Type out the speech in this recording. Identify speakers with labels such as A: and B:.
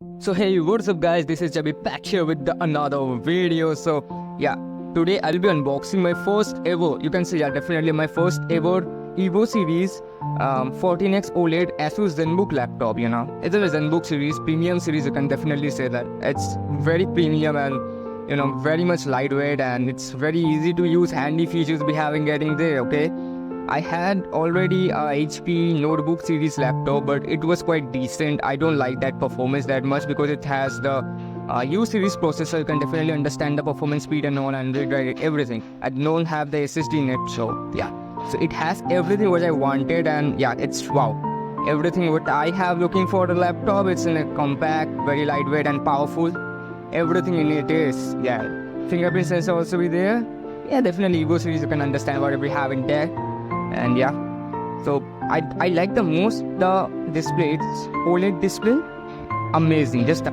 A: So hey, what's up guys, this is Jabi back here with another video. So yeah, today I'll be unboxing my first ever, you can say definitely my first ever Evo series 14x OLED Asus Zenbook laptop. It's a Zenbook series, premium series, you can definitely say that. It's very premium and very much lightweight, and it's very easy to use, handy features we having getting there, okay? I had already a HP notebook series laptop, but it was quite decent. I don't like that performance that much because it has the U series processor. You can definitely understand the performance speed and all, and everything. I don't have the SSD in it, so yeah. So it has everything what I wanted, and yeah, it's wow. Everything what I have looking for the laptop. It's in a compact, very lightweight and powerful. Everything in it is, yeah. Fingerprint sensor also be there. Yeah, definitely Evo series. You can understand whatever we have in there. And yeah, so I like the most the display. It's OLED display, amazing. Just